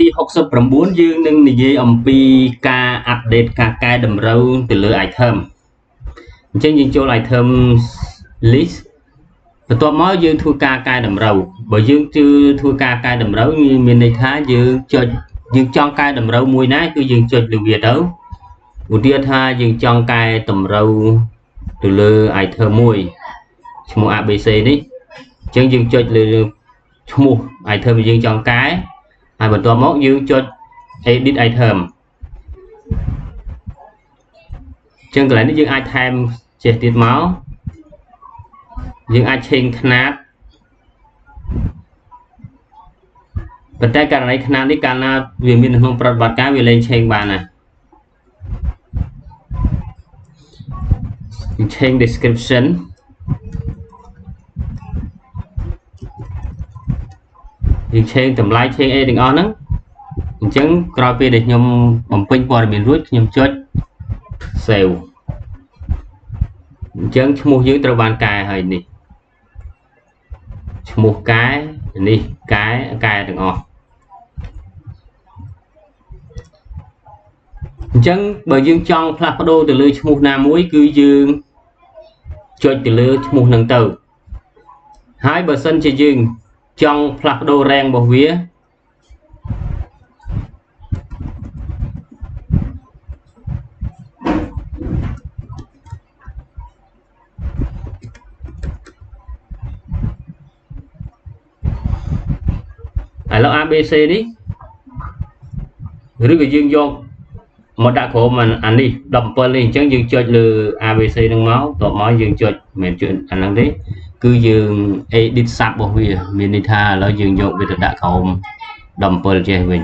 ទី69យើងនឹងនិយាយអំពីការអាប់ដេតការកែតម្រូវទៅលើ item អញ្ចឹងយើងចូល item list បន្ទាប់មកយើងធ្វើការកែតម្រូវបើយើងធ្វើការកែតម្រូវមានន័យថាយើងចង់កែតម្រូវមួយណាគឺយើងចុចលើវាទៅឧទាហរណ៍ថាយើងចង់កែតម្រូវទៅលើ item មួយឈ្មោះ ABC នេះអញ្ចឹងយើងចុចលើឈ្មោះ item ដែលយើងចង់កែហើយបន្ទាប់មកយើងចុច edit item អញ្ចឹងកន្លែងនេះយើងអាចថែមចេះទៀតមកយើងអាចឆេងຂະຫນາດប៉ុន្តែករណីຂະຫນາດនេះកាលណាវាមាននៅក្នុងប្រតិបត្តិការវាលែងឆេងបានណាយើងឆេង description យើងឆេងតម្លៃឆេងអីទាំងអស់ហ្នឹងអញ្ចឹងក្រោយពេលដែលខ្ញុំបំពេញព័ត៌មានរួចខ្ញុំចុច save អញ្ចឹងឈ្មោះយើងត្រូវបានកែហើយនេះឈ្មោះកែនេះកែទាំងអស់អញ្ចឹងបើយើងចង់ផ្លាស់ប្ដូរទៅលើឈ្មោះណាមួយគឺយើងចុចទៅលើឈ្មោះហ្នឹងទៅហើយបើសិនជាយើងចង់ផ្លាស់ប្ដូរ rank របស់វាឥឡូវ ABC នេះឬក៏យើងយកមកដាក់ក្រុមអានេះ17នេះអញ្ចឹងយើងចុចលើ ABC ហ្នឹងមកតបមកយើងចុចមិនមែនចុចអាហ្នឹងទេគឺយើង edit sub របស់វាមានន័យថាឥឡូវយើងយកវាទៅដាក់ក្រុម17ចេះវិញ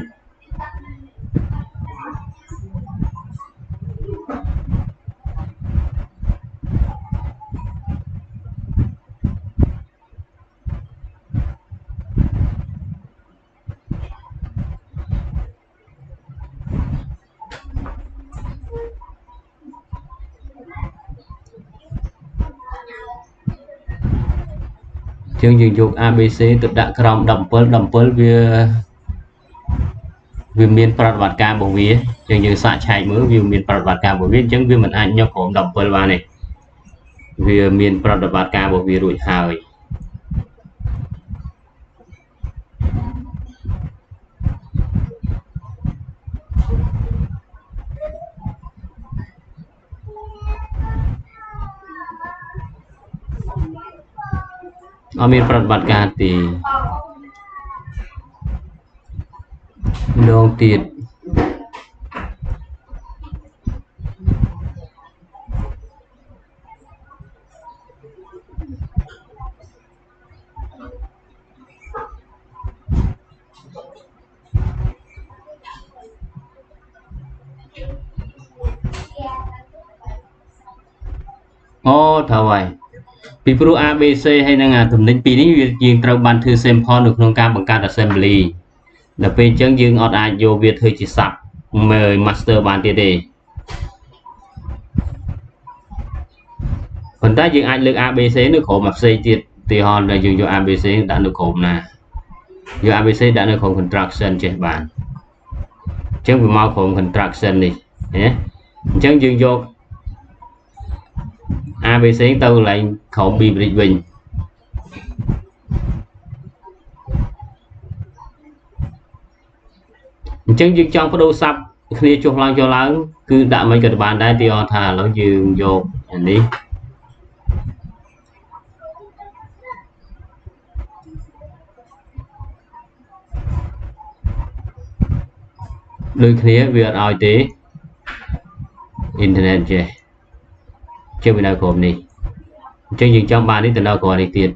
យើងយក ABC ទៅដាក់ក្រោម17វាមានប្រតិបត្តិការរបស់វាអញ្ចឹងយើងសាកឆែកមើលវាមានប្រតិបត្តិការរបស់វាអញ្ចឹងវាមិនអាចយកក្រោម17បានទេវាមានប្រតិបត្តិការរបស់វារួចហើយអត់មានប្រតិបត្តិការទេម្ដងទៀតអូត្រូវហើយពីព្រោះ ABC ហើយនឹងអាទំនិញពីរនេះវាយើងត្រូវបានធ្វើ sample នៅក្នុងការបង្កើត assembly ដល់ពេលអញ្ចឹងយើងអត់អាចយកវាធ្វើជា sub master បានទៀតទេប៉ុន្តែយើងអាចលើក ABC នៅក្រុមផ្សេងទៀតឧទាហរណ៍ដែលយើងយក ABC ដាក់នៅក្រុមណាយក ABC ដាក់នៅក្រុម construction ចេះបានអញ្ចឹងវាមកក្រុម construction នេះណាអញ្ចឹងយើងយក ABC ទៅកន្លែងក្រុម Bridge វិញអញ្ចឹងយើងចង់បដូរស័ព្ទគ្នាចុះឡើងគឺដាក់មិនក៏បានដែរទីអថាឥឡូវយើងយកអានេះដូចគ្នាវាអត់ឲ្យទេអ៊ីនធឺណិតចេះជិះវានៅក្រុមនេះអញ្ចឹងយើងចង់បាននេះទៅនៅក្រុមនេះទៀត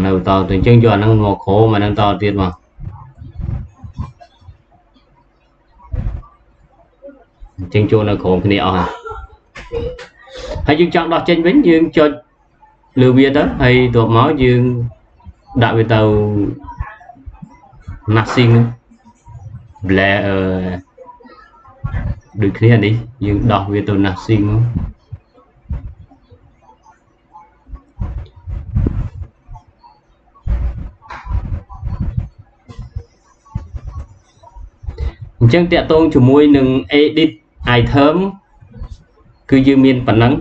នៅតទៅអញ្ចឹងយកអាហ្នឹងមកក្រុមអាហ្នឹងតទៀតមកអញ្ចឹងចូលនៅក្រុមគ្នាអស់ហើយយើងចង់ដោះចេញវិញយើងចុចលើវាទៅហើយទៅមកយើងដាក់វាទៅ nothing ដូចគ្នានេះយើងដោះវាទៅ nothing អ អញ្ចឹងតាក់ទងជាមួយនឹង edit item គឺយើងមានប៉ុណ្ណឹង